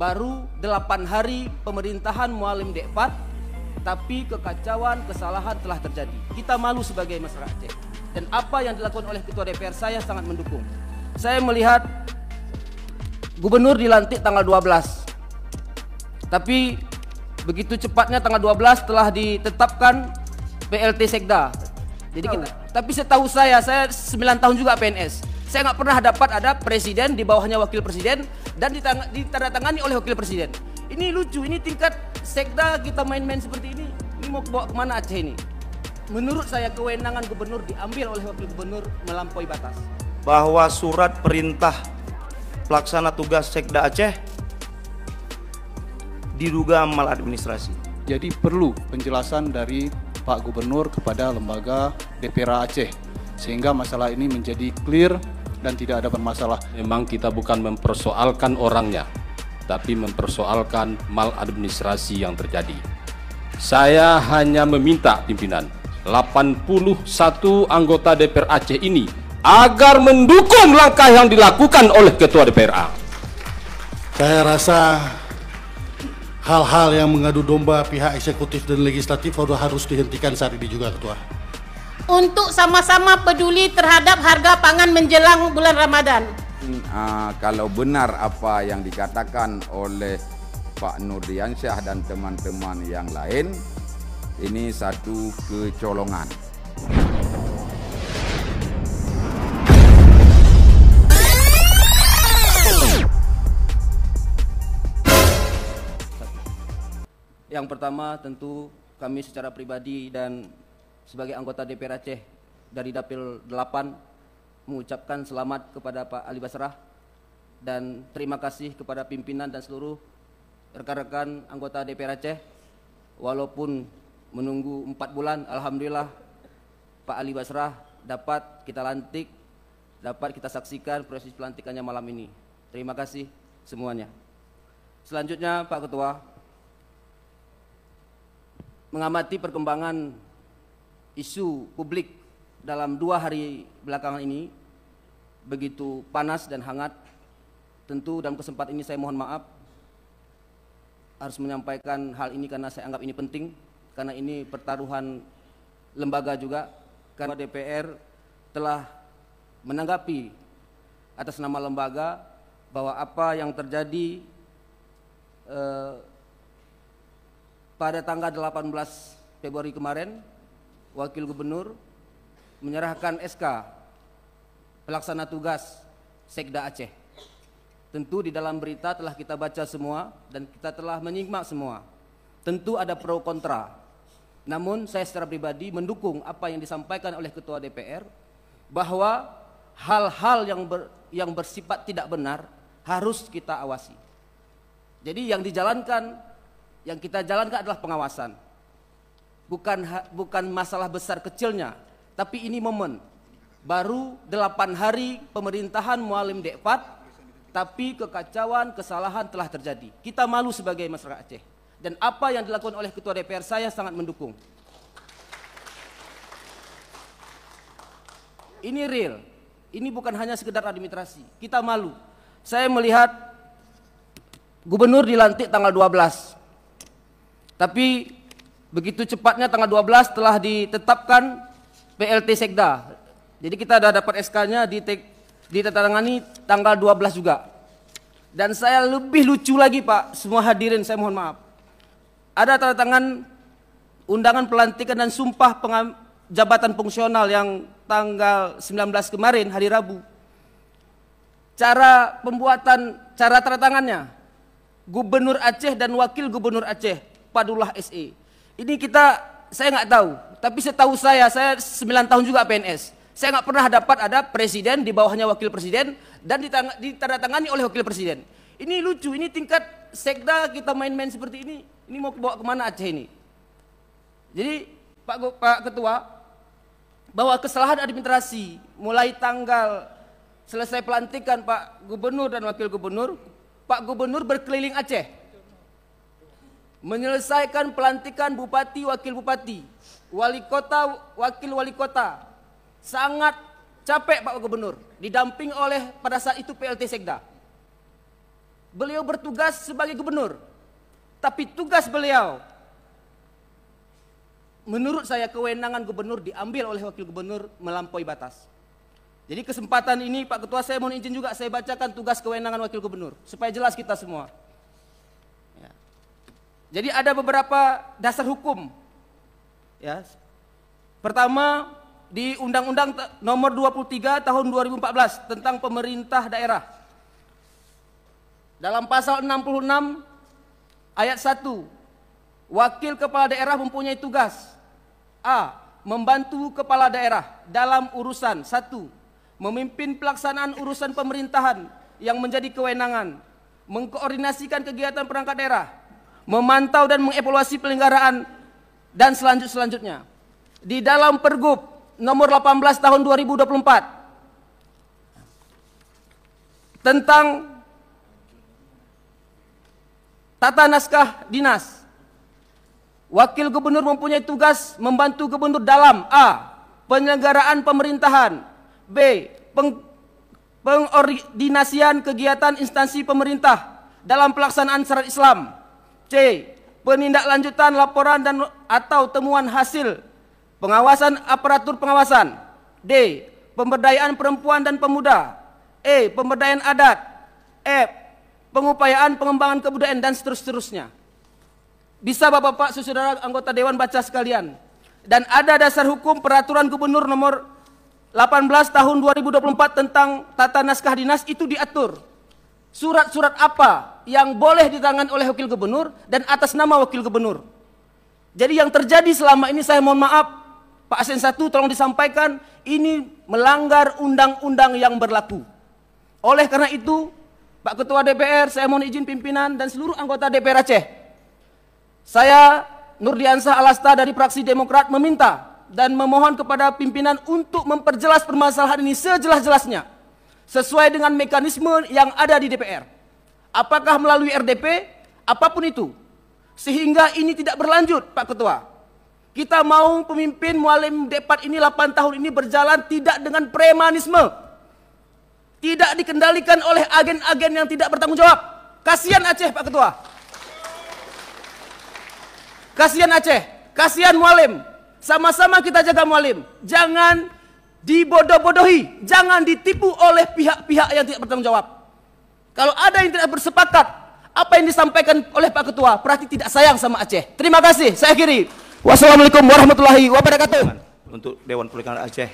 Baru 8 hari pemerintahan Mualim D4, tapi kekacauan, kesalahan telah terjadi. Kita malu sebagai masyarakat Aceh. Dan apa yang dilakukan oleh Ketua DPR saya sangat mendukung. Saya melihat Gubernur dilantik tanggal 12. Tapi begitu cepatnya tanggal 12 telah ditetapkan PLT Sekda. Jadi tapi setahu saya 9 tahun juga PNS. Saya nggak pernah dapat ada presiden di bawahnya wakil presiden dan ditandatangani oleh wakil presiden. Ini lucu, ini tingkat Sekda kita main-main seperti ini. Ini mau bawa kemana Aceh ini? Menurut saya kewenangan gubernur diambil oleh wakil gubernur melampaui batas. Bahwa surat perintah pelaksana tugas Sekda Aceh diduga maladministrasi. Jadi perlu penjelasan dari Pak Gubernur kepada lembaga DPR Aceh sehingga masalah ini menjadi clear dan tidak ada bermasalah. Memang kita bukan mempersoalkan orangnya, tapi mempersoalkan maladministrasi yang terjadi. Saya hanya meminta pimpinan 81 anggota DPR Aceh ini agar mendukung langkah yang dilakukan oleh Ketua DPRA. Saya rasa hal-hal yang mengadu domba pihak eksekutif dan legislatif harus dihentikan saat ini juga, Ketua. Untuk sama-sama peduli terhadap harga pangan menjelang bulan Ramadan. Kalau benar apa yang dikatakan oleh Pak Nurdiansyah dan teman-teman yang lain, ini satu kecolongan. Yang pertama tentu kami secara pribadi dan sebagai anggota DPR Aceh dari Dapil 8 mengucapkan selamat kepada Pak Ali Basrah dan terima kasih kepada pimpinan dan seluruh rekan-rekan anggota DPR Aceh. Walaupun menunggu 4 bulan, alhamdulillah Pak Ali Basrah dapat kita lantik, dapat kita saksikan proses pelantikannya malam ini. Terima kasih semuanya. Selanjutnya Pak Ketua, mengamati perkembangan isu publik dalam 2 hari belakangan ini begitu panas dan hangat. Tentu dalam kesempatan ini saya mohon maaf harus menyampaikan hal ini karena saya anggap ini penting, karena ini pertaruhan lembaga juga. Karena DPR telah menanggapi atas nama lembaga bahwa apa yang terjadi pada tanggal 18 Februari kemarin, Wakil Gubernur menyerahkan SK pelaksana tugas Sekda Aceh. Tentu di dalam berita telah kita baca semua dan kita telah menyimak semua. Tentu ada pro kontra. Namun saya secara pribadi mendukung apa yang disampaikan oleh Ketua DPR bahwa hal-hal yang bersifat tidak benar harus kita awasi. Jadi yang kita jalankan adalah pengawasan. Bukan masalah besar kecilnya, tapi ini momen. Baru 8 hari pemerintahan Mualim D4, tapi kekacauan, kesalahan telah terjadi. Kita malu sebagai masyarakat Aceh. Dan apa yang dilakukan oleh Ketua DPR saya sangat mendukung. Ini real. Ini bukan hanya sekedar administrasi. Kita malu. Saya melihat Gubernur dilantik tanggal 12. Tapi begitu cepatnya tanggal 12 telah ditetapkan PLT Sekda. Jadi kita sudah dapat SK-nya ditandatangani tanggal 12 juga. Dan saya lebih lucu lagi Pak, semua hadirin saya mohon maaf. Ada tanda tangan undangan pelantikan dan sumpah jabatan fungsional yang tanggal 19 kemarin hari Rabu. Cara tanda tangannya Gubernur Aceh dan Wakil Gubernur Aceh Padullah SE. Ini saya nggak tahu, tapi setahu saya 9 tahun juga PNS. Saya nggak pernah dapat ada presiden di bawahnya wakil presiden dan ditandatangani oleh wakil presiden. Ini lucu, ini tingkat Sekda kita main-main seperti ini. Ini mau bawa kemana Aceh ini? Jadi Pak Ketua, bahwa kesalahan administrasi mulai tanggal selesai pelantikan Pak Gubernur dan Wakil Gubernur, Pak Gubernur berkeliling Aceh menyelesaikan pelantikan bupati, wakil bupati, wali kota, wakil wali kota. Sangat capek Pak Gubernur, didamping oleh pada saat itu PLT Sekda. Beliau bertugas sebagai gubernur. Tapi tugas beliau, menurut saya kewenangan gubernur diambil oleh wakil gubernur melampaui batas. Jadi kesempatan ini Pak Ketua, saya mohon izin juga saya bacakan tugas kewenangan wakil gubernur supaya jelas kita semua. Ya. Jadi ada beberapa dasar hukum. Ya. Pertama, di Undang-Undang Nomor 23 Tahun 2014 tentang pemerintah daerah. Dalam pasal 66 ayat 1, wakil kepala daerah mempunyai tugas: A. Membantu kepala daerah dalam urusan 1. Memimpin pelaksanaan urusan pemerintahan yang menjadi kewenangan, mengkoordinasikan kegiatan perangkat daerah, memantau dan mengevaluasi penyelenggaraan, dan selanjutnya. Di dalam Pergub nomor 18 tahun 2024 tentang tata naskah dinas, wakil gubernur mempunyai tugas membantu gubernur dalam A. Penyelenggaraan pemerintahan, B. Pengordinasian kegiatan instansi pemerintah dalam pelaksanaan syariat Islam, C. Penindaklanjutan laporan dan atau temuan hasil pengawasan aparatur pengawasan, D. Pemberdayaan perempuan dan pemuda, E. Pemberdayaan adat, F. Pengupayaan pengembangan kebudayaan, dan seterusnya. Bisa Bapak-Bapak, saudara anggota Dewan baca sekalian. Dan ada dasar hukum peraturan gubernur nomor 18 tahun 2024 tentang tata naskah dinas, itu diatur surat-surat apa yang boleh ditangani oleh wakil gubernur dan atas nama wakil gubernur. Jadi yang terjadi selama ini, saya mohon maaf Pak Asen 1 tolong disampaikan, ini melanggar undang-undang yang berlaku. Oleh karena itu Pak Ketua DPR, saya mohon izin pimpinan dan seluruh anggota DPR Aceh, saya Nurdiansah Alasta dari fraksi Demokrat meminta dan memohon kepada pimpinan untuk memperjelas permasalahan ini sejelas-jelasnya sesuai dengan mekanisme yang ada di DPR. Apakah melalui RDP, apapun itu, sehingga ini tidak berlanjut Pak Ketua. Kita mau pemimpin Mualim D4 ini 8 tahun ini berjalan tidak dengan premanisme, tidak dikendalikan oleh agen-agen yang tidak bertanggung jawab. Kasihan Aceh Pak Ketua. Kasihan Aceh, kasihan Mualim. Sama-sama kita jaga Mualim. Jangan dibodoh-bodohi, jangan ditipu oleh pihak-pihak yang tidak bertanggung jawab. Kalau ada yang tidak bersepakat apa yang disampaikan oleh Pak Ketua, berarti tidak sayang sama Aceh. Terima kasih, saya akhiri. Wassalamualaikum warahmatullahi wabarakatuh. Untuk Dewan Perwakilan Aceh.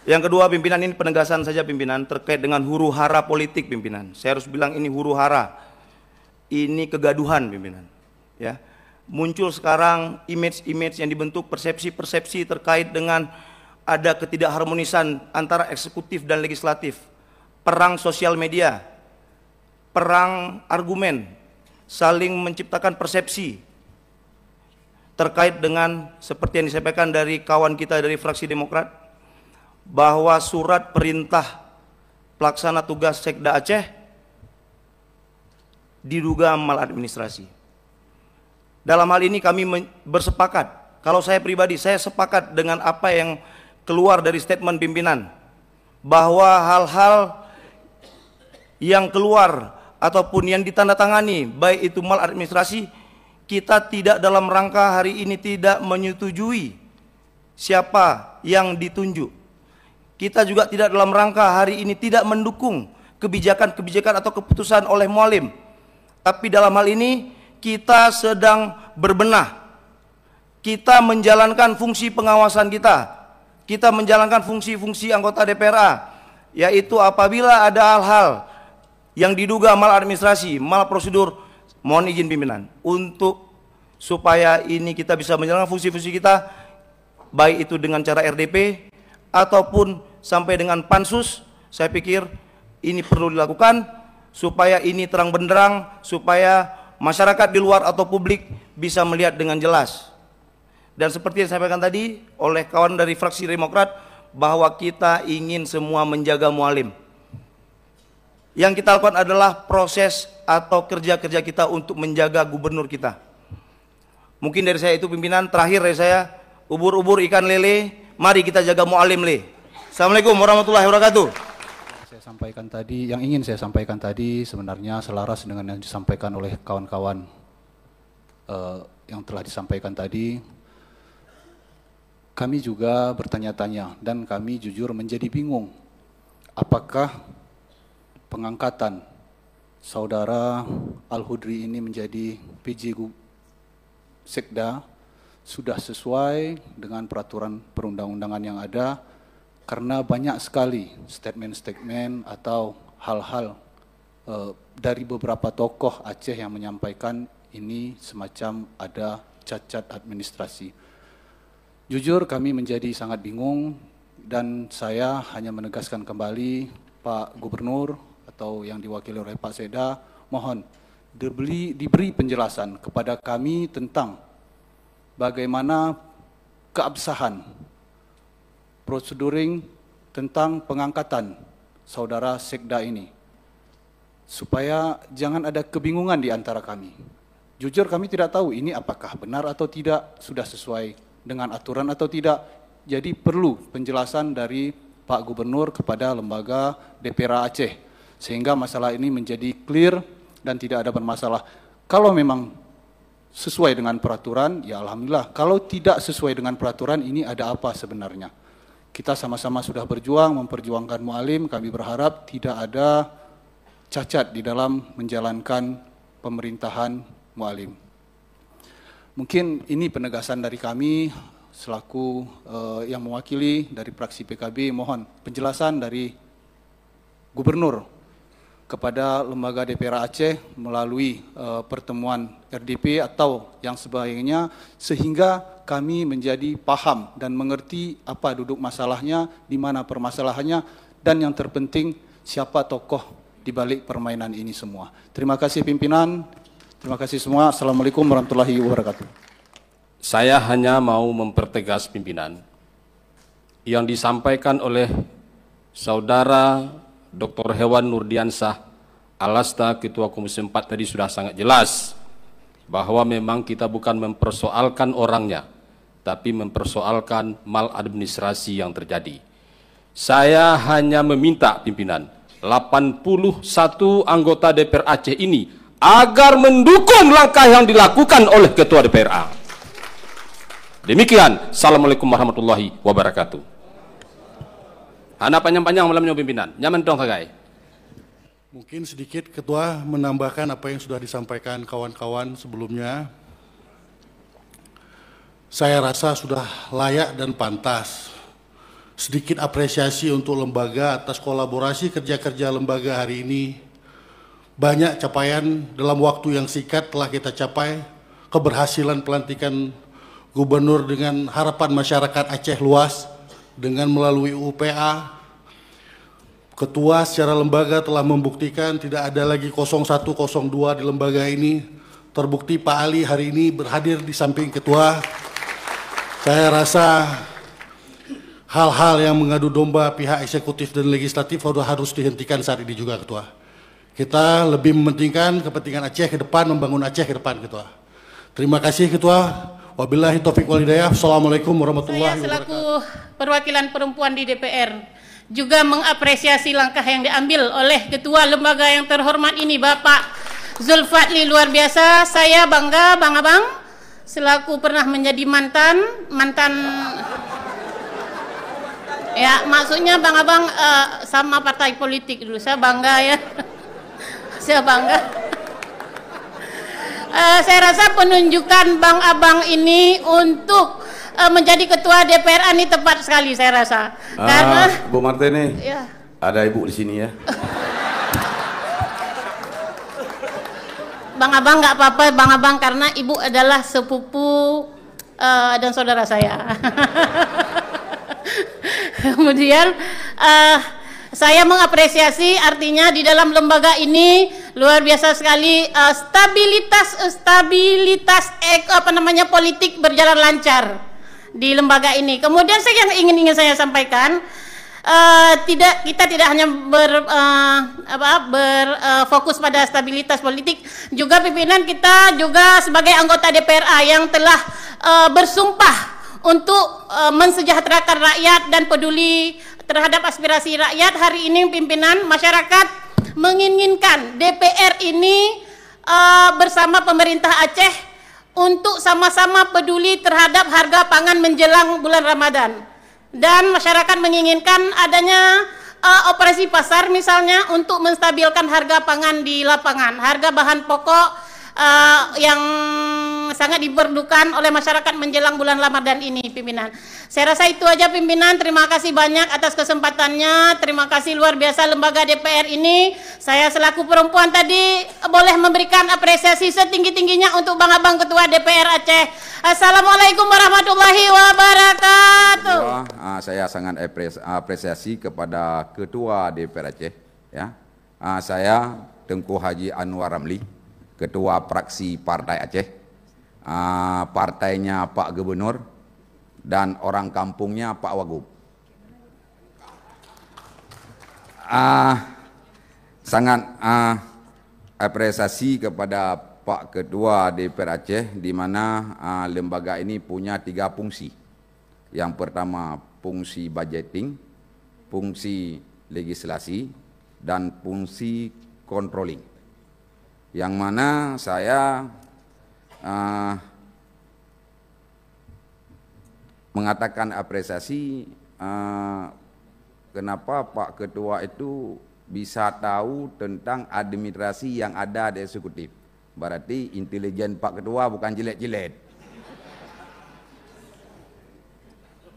Yang kedua, pimpinan, ini penegasan saja pimpinan terkait dengan huru hara politik pimpinan. Saya harus bilang ini huru hara. Ini kegaduhan pimpinan. Ya. Muncul sekarang image-image yang dibentuk, persepsi-persepsi terkait dengan ada ketidakharmonisan antara eksekutif dan legislatif. Perang sosial media, perang argumen, saling menciptakan persepsi terkait dengan seperti yang disampaikan dari kawan kita dari fraksi Demokrat, bahwa surat perintah pelaksana tugas Sekda Aceh diduga maladministrasi. Dalam hal ini kami bersepakat, kalau saya pribadi, saya sepakat dengan apa yang keluar dari statement pimpinan, bahwa hal-hal yang keluar ataupun yang ditandatangani, baik itu maladministrasi, kita tidak dalam rangka hari ini tidak menyetujui siapa yang ditunjuk. Kita juga tidak dalam rangka hari ini tidak mendukung kebijakan-kebijakan atau keputusan oleh Mualim. Tapi dalam hal ini kita sedang berbenah. Kita menjalankan fungsi pengawasan kita. Kita menjalankan fungsi-fungsi anggota DPRA, yaitu apabila ada hal-hal yang diduga maladministrasi, mal prosedur, mohon izin pimpinan untuk supaya ini kita bisa menjalankan fungsi-fungsi kita, baik itu dengan cara RDP ataupun sampai dengan pansus. Saya pikir ini perlu dilakukan supaya ini terang benderang, supaya masyarakat di luar atau publik bisa melihat dengan jelas. Dan seperti yang saya sampaikan tadi oleh kawan dari fraksi Demokrat, bahwa kita ingin semua menjaga Mualim. Yang kita lakukan adalah proses atau kerja-kerja kita untuk menjaga gubernur kita. Mungkin dari saya itu pimpinan, terakhir dari saya, ubur-ubur ikan lele, mari kita jaga Mualim le. Assalamualaikum warahmatullahi wabarakatuh. Yang ingin saya sampaikan tadi sebenarnya selaras dengan yang disampaikan oleh kawan-kawan yang telah disampaikan tadi. Kami juga bertanya-tanya dan kami jujur menjadi bingung. Apakah pengangkatan saudara Al-Hudri ini menjadi PJ Sekda sudah sesuai dengan peraturan perundang-undangan yang ada? Karena banyak sekali statement-statement atau hal-hal dari beberapa tokoh Aceh yang menyampaikan ini semacam ada cacat administrasi. Jujur kami menjadi sangat bingung dan saya hanya menegaskan kembali Pak Gubernur atau yang diwakili oleh Pak Sekda, mohon diberi penjelasan kepada kami tentang bagaimana keabsahan proseduring tentang pengangkatan saudara Sekda ini, supaya jangan ada kebingungan di antara kami. Jujur kami tidak tahu ini apakah benar atau tidak, sudah sesuai dengan aturan atau tidak. Jadi perlu penjelasan dari Pak Gubernur kepada lembaga DPRA Aceh, sehingga masalah ini menjadi clear dan tidak ada bermasalah. Kalau memang sesuai dengan peraturan, ya alhamdulillah. Kalau tidak sesuai dengan peraturan, ini ada apa sebenarnya? Kita sama-sama sudah berjuang, memperjuangkan mu'alim, kami berharap tidak ada cacat di dalam menjalankan pemerintahan mu'alim. Mungkin ini penegasan dari kami, selaku yang mewakili dari fraksi PKB, mohon penjelasan dari Gubernur kepada lembaga DPRA Aceh melalui pertemuan RDP atau yang sebagainya, sehingga kami menjadi paham dan mengerti apa duduk masalahnya, di mana permasalahannya, dan yang terpenting siapa tokoh di balik permainan ini semua. Terima kasih pimpinan, terima kasih semua. Assalamualaikum warahmatullahi wabarakatuh. Saya hanya mau mempertegas pimpinan yang disampaikan oleh Saudara Dr. Hewan Nurdiansah Alasta, Ketua Komisi 4 tadi sudah sangat jelas bahwa memang kita bukan mempersoalkan orangnya, tapi mempersoalkan maladministrasi yang terjadi. Saya hanya meminta pimpinan 81 anggota DPR Aceh ini agar mendukung langkah yang dilakukan oleh Ketua DPRA. Demikian, Assalamualaikum warahmatullahi wabarakatuh. Hana panjang-panjang malamnya pimpinan, nyaman dong kagai. Mungkin sedikit Ketua menambahkan apa yang sudah disampaikan kawan-kawan sebelumnya. Saya rasa sudah layak dan pantas. Sedikit apresiasi untuk lembaga atas kolaborasi kerja-kerja lembaga hari ini. Banyak capaian dalam waktu yang singkat telah kita capai. Keberhasilan pelantikan Gubernur dengan harapan masyarakat Aceh luas dengan melalui UPA. Ketua secara lembaga telah membuktikan tidak ada lagi 0102 di lembaga ini. Terbukti Pak Ali hari ini berhadir di samping Ketua. Saya rasa hal-hal yang mengadu domba pihak eksekutif dan legislatif harus dihentikan saat ini juga Ketua. Kita lebih mementingkan kepentingan Aceh ke depan, membangun Aceh ke depan Ketua. Terima kasih Ketua. Wabillahi taufiq wal hidayah. Assalamualaikum warahmatullahi wabarakatuh. Saya selaku perwakilan perempuan di DPR juga mengapresiasi langkah yang diambil oleh Ketua Lembaga yang terhormat ini, Bapak Zulfadli, luar biasa. Saya bangga, Bang Abang, selaku pernah menjadi mantan ya, maksudnya Bang Abang sama partai politik dulu. Saya bangga ya. Saya bangga. Saya rasa penunjukan Bang Abang ini untuk menjadi ketua DPR ini tepat sekali, saya rasa. Karena Bu Martini, ya, ada Ibu di sini ya. Bang Abang nggak apa-apa, Bang Abang, karena Ibu adalah sepupu dan saudara saya. Kemudian saya mengapresiasi, artinya di dalam lembaga ini luar biasa sekali, stabilitas politik berjalan lancar di lembaga ini. Kemudian yang ingin saya sampaikan, kita tidak hanya berfokus pada stabilitas politik, juga pimpinan kita juga sebagai anggota DPRA yang telah bersumpah untuk mensejahterakan rakyat dan peduli terhadap aspirasi rakyat. Hari ini pimpinan masyarakat menginginkan DPR ini bersama pemerintah Aceh untuk sama-sama peduli terhadap harga pangan menjelang bulan Ramadan. Dan masyarakat menginginkan adanya operasi pasar misalnya untuk menstabilkan harga pangan di lapangan, harga bahan pokok yang sangat diperlukan oleh masyarakat menjelang bulan Ramadan ini, pimpinan. Saya rasa itu aja, pimpinan. Terima kasih banyak atas kesempatannya. Terima kasih luar biasa lembaga DPR ini. Saya selaku perempuan tadi boleh memberikan apresiasi setinggi-tingginya untuk Bang Abang Ketua DPR Aceh. Assalamualaikum warahmatullahi wabarakatuh. Saya sangat apresiasi kepada Ketua DPR Aceh. Ya, saya Tengku Haji Anwar Ramli, Ketua Praksi Partai Aceh, partainya Pak Gubernur, dan orang kampungnya Pak Wagub. Sangat apresiasi kepada Pak Ketua DPR Aceh, di mana lembaga ini punya 3 fungsi. Yang pertama fungsi budgeting, fungsi legislasi, dan fungsi controlling. Yang mana saya mengatakan apresiasi kenapa Pak Ketua itu bisa tahu tentang administrasi yang ada di eksekutif. Berarti intelijen Pak Ketua bukan jelek-jelek.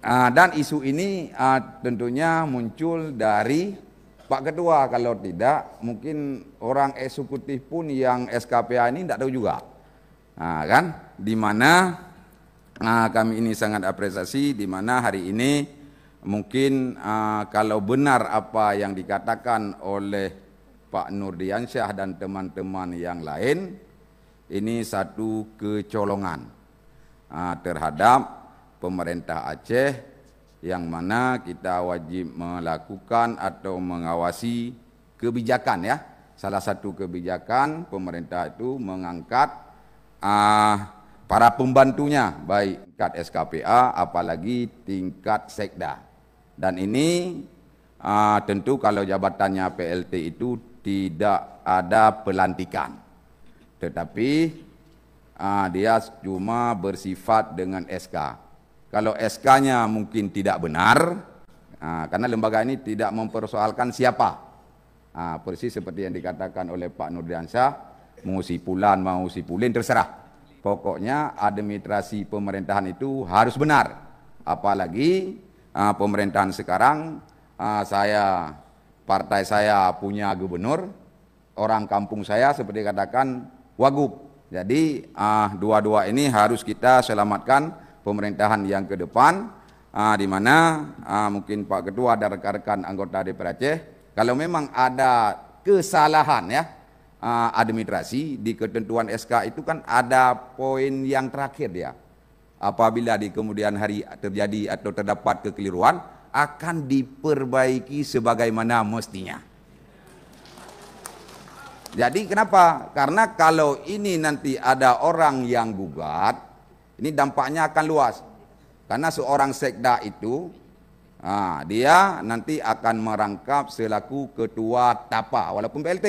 Dan isu ini tentunya muncul dari Pak Ketua. Kalau tidak, mungkin orang eksekutif pun yang SKPA ini tidak tahu juga. Kan? Di mana kami ini sangat apresiasi, di mana hari ini mungkin kalau benar apa yang dikatakan oleh Pak Nurdiansyah dan teman-teman yang lain, ini satu kecolongan terhadap pemerintah Aceh, yang mana kita wajib melakukan atau mengawasi kebijakan, ya. Salah satu kebijakan pemerintah itu mengangkat para pembantunya, baik tingkat SKPA apalagi tingkat sekda. Dan ini tentu kalau jabatannya PLT itu tidak ada pelantikan, tetapi dia cuma bersifat dengan SK. Kalau SK-nya mungkin tidak benar, karena lembaga ini tidak mempersoalkan siapa. Persis seperti yang dikatakan oleh Pak Nurdiansyah, mau si Pulan, mau si Pulin, terserah. Pokoknya administrasi pemerintahan itu harus benar. Apalagi pemerintahan sekarang, partai saya punya gubernur, orang kampung saya seperti katakan Wagub. Jadi dua-dua ini harus kita selamatkan pemerintahan yang ke depan, di mana mungkin Pak Ketua dan rekan-rekan anggota DPR Aceh, kalau memang ada kesalahan, ya, administrasi di ketentuan SK itu kan ada poin yang terakhir, ya. Apabila di kemudian hari terjadi atau terdapat kekeliruan, akan diperbaiki sebagaimana mestinya. Jadi kenapa? Karena kalau ini nanti ada orang yang gugat, ini dampaknya akan luas. Karena seorang sekda itu, dia nanti akan merangkap selaku ketua TAPA, walaupun PLT.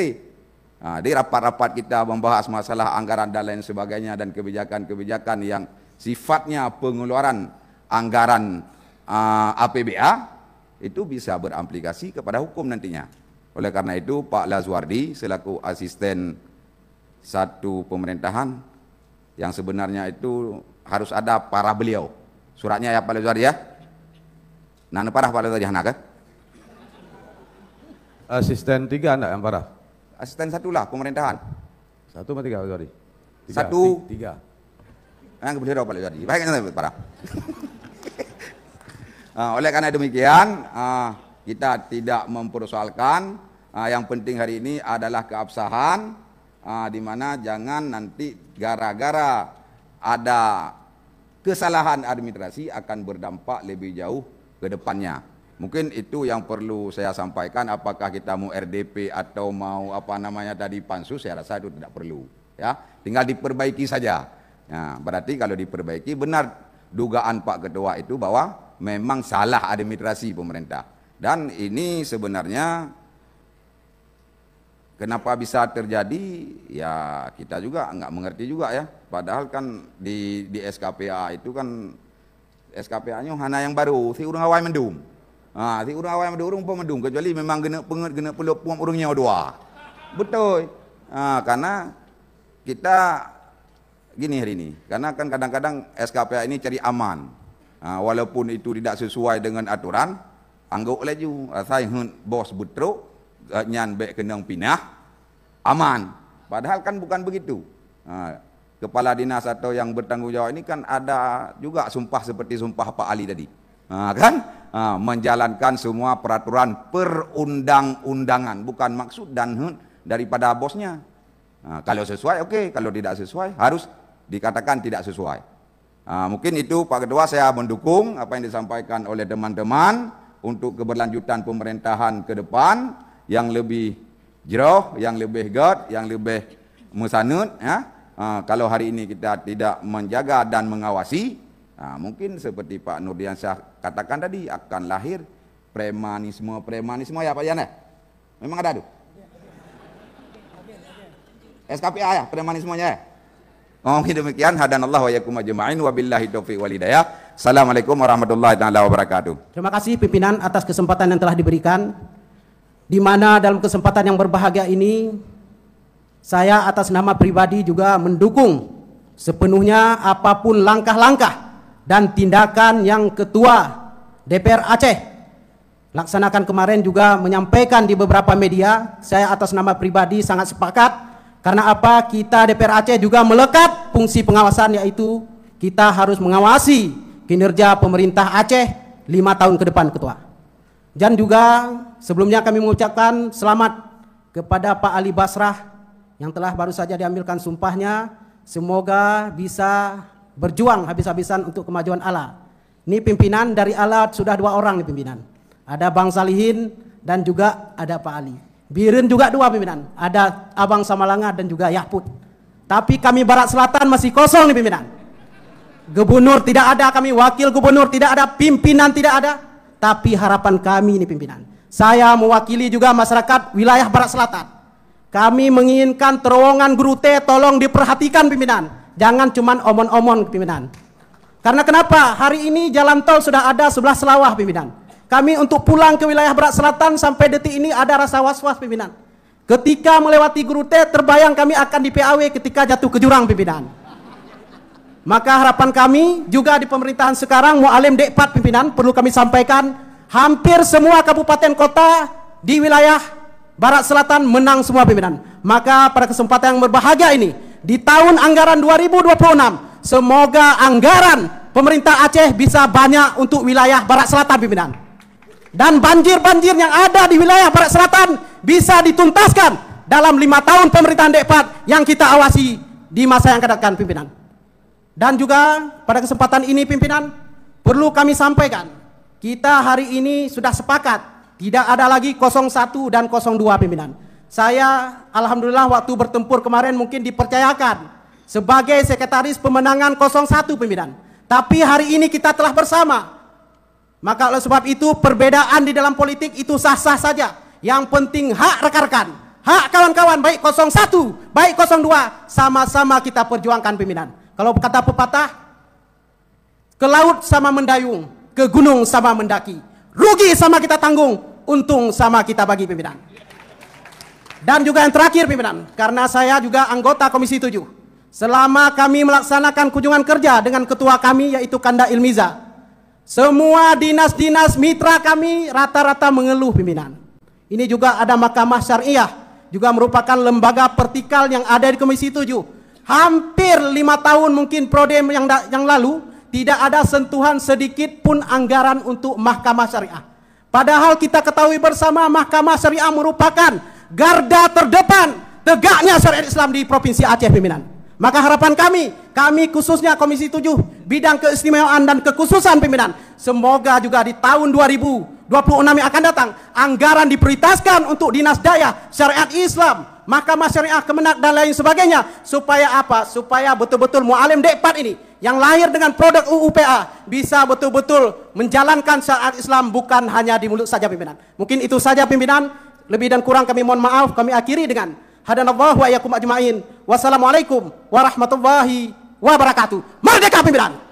Di rapat-rapat kita membahas masalah anggaran dan lain sebagainya, dan kebijakan-kebijakan yang sifatnya pengeluaran anggaran APBA, itu bisa beramplikasi kepada hukum nantinya. Oleh karena itu, Pak Lazwardi selaku asisten satu pemerintahan, yang sebenarnya itu harus ada para beliau. Suratnya ya Pak Lazwardi, ya. Nah, parah Pak Lazwardi anak, kan? Asisten 3 enggak yang parah? Asisten 1 lah pemerintahan. 1 atau 3 Pak Lazwardi? 1. 3. Yang beliau Pak Lazwardi. Baiknya parah. Oleh karena demikian, kita tidak mempersoalkan. Yang penting hari ini adalah keabsahan, di mana jangan nanti gara-gara ada kesalahan administrasi akan berdampak lebih jauh ke depannya. Mungkin itu yang perlu saya sampaikan. Apakah kita mau RDP atau mau tadi pansus, saya rasa itu tidak perlu, ya. Tinggal diperbaiki saja. Nah, berarti kalau diperbaiki, benar dugaan Pak Ketua itu bahwa memang salah administrasi pemerintah. Dan ini sebenarnya kenapa bisa terjadi, ya kita juga nggak mengerti juga ya. Padahal kan di SKPA itu kan SKPA-nya hanya yang baru, si urang awai mendung. Si urang awai mendung, kecuali memang gena peluk urangnya dua. Betul. Karena kita gini hari ini, karena kan kadang-kadang SKPA ini cari aman. Walaupun itu tidak sesuai dengan aturan, anggap laju saya bos butro nyan baik kenang pinah aman. Padahal kan bukan begitu. Kepala dinas atau yang bertanggung jawab ini kan ada juga sumpah seperti sumpah Pak Ali tadi, kan menjalankan semua peraturan perundang-undangan, bukan maksud dan daripada bosnya. Kalau sesuai oke, kalau tidak sesuai harus dikatakan tidak sesuai. Mungkin itu Pak Ketua, saya mendukung apa yang disampaikan oleh teman-teman untuk keberlanjutan pemerintahan ke depan yang lebih jauh, yang lebih gad, yang lebih musanut ya. Kalau hari ini kita tidak menjaga dan mengawasi, mungkin seperti Pak Nurdiansyah katakan tadi akan lahir premanisme ya Pak Yan ya? Memang ada tuh? SKPA ya premanismenya ya? Demikian hadanallah wa yakum ajma'in wabillahi taufiq wal hidayah. Assalamualaikum warahmatullahi taala wabarakatuh. Terima kasih pimpinan atas kesempatan yang telah diberikan, di mana dalam kesempatan yang berbahagia ini saya atas nama pribadi juga mendukung sepenuhnya apapun langkah-langkah dan tindakan yang Ketua DPR Aceh laksanakan kemarin, juga menyampaikan di beberapa media. Saya atas nama pribadi sangat sepakat, karena apa, kita DPR Aceh juga melekat fungsi pengawasan, yaitu kita harus mengawasi kinerja pemerintah Aceh 5 tahun ke depan Ketua. Dan juga sebelumnya kami mengucapkan selamat kepada Pak Ali Basrah yang telah baru saja diambilkan sumpahnya. Semoga bisa berjuang habis-habisan untuk kemajuan Allah. Ini pimpinan dari Allah sudah 2 orang nih pimpinan. Ada Bang Salihin dan juga ada Pak Ali. Birin juga 2 pimpinan. Ada Abang Samalanga dan juga Yahput. Tapi kami Barat Selatan masih kosong nih pimpinan. Gubernur tidak ada, kami wakil gubernur tidak ada, pimpinan tidak ada. Tapi harapan kami nih pimpinan, saya mewakili juga masyarakat wilayah Barat Selatan. Kami menginginkan terowongan Guru T tolong diperhatikan pimpinan. Jangan cuman omon-omon pimpinan. Karena kenapa? Hari ini jalan tol sudah ada 11 Selawah pimpinan. Kami untuk pulang ke wilayah Barat Selatan sampai detik ini ada rasa was-was pimpinan. Ketika melewati Guru T terbayang kami akan di PAW ketika jatuh ke jurang pimpinan. Maka harapan kami juga di pemerintahan sekarang Mu'alim D4 pimpinan, perlu kami sampaikan, hampir semua kabupaten kota di wilayah Barat Selatan menang semua pimpinan. Maka pada kesempatan yang berbahagia ini, di tahun anggaran 2026, semoga anggaran pemerintah Aceh bisa banyak untuk wilayah Barat Selatan pimpinan. Dan banjir-banjir yang ada di wilayah Barat Selatan bisa dituntaskan dalam 5 tahun pemerintahan D4 yang kita awasi di masa yang akan datang pimpinan. Dan juga pada kesempatan ini pimpinan, perlu kami sampaikan, kita hari ini sudah sepakat tidak ada lagi 01 dan 02 pimpinan. Saya alhamdulillah waktu bertempur kemarin mungkin dipercayakan sebagai sekretaris pemenangan 01 pimpinan. Tapi hari ini kita telah bersama. Maka oleh sebab itu perbedaan di dalam politik itu sah-sah saja. Yang penting hak rekan-rekan, hak kawan-kawan baik 01, baik 02, sama-sama kita perjuangkan pimpinan. Kalau kata pepatah, ke laut sama mendayung, ke gunung sama mendaki. Rugi sama kita tanggung, untung sama kita bagi pimpinan. Dan juga yang terakhir pimpinan, karena saya juga anggota Komisi 7. Selama kami melaksanakan kunjungan kerja dengan ketua kami yaitu Kanda Ilmiza, semua dinas-dinas mitra kami rata-rata mengeluh pimpinan. Ini juga ada Mahkamah Syariah, juga merupakan lembaga vertikal yang ada di Komisi 7. Hampir 5 tahun mungkin prodem yang lalu tidak ada sentuhan sedikit pun anggaran untuk Mahkamah Syariah. Padahal kita ketahui bersama Mahkamah Syariah merupakan garda terdepan tegaknya syariat Islam di Provinsi Aceh pimpinan. Maka harapan kami khususnya Komisi 7 bidang keistimewaan dan kekhususan pimpinan, semoga juga di tahun 2026 yang akan datang anggaran diprioritaskan untuk dinas daya syariat Islam, Mahkamah Syariah, Kemenak dan lain sebagainya, supaya apa? Supaya betul-betul Mu'alim D4 ini yang lahir dengan produk UUPA bisa betul-betul menjalankan syariat Islam bukan hanya di mulut saja pimpinan. Mungkin itu saja pimpinan, lebih dan kurang kami mohon maaf, kami akhiri dengan hadanallahu wa iyyakum ajmain. Wassalamualaikum warahmatullahi wabarakatuh. Merdeka pimpinan.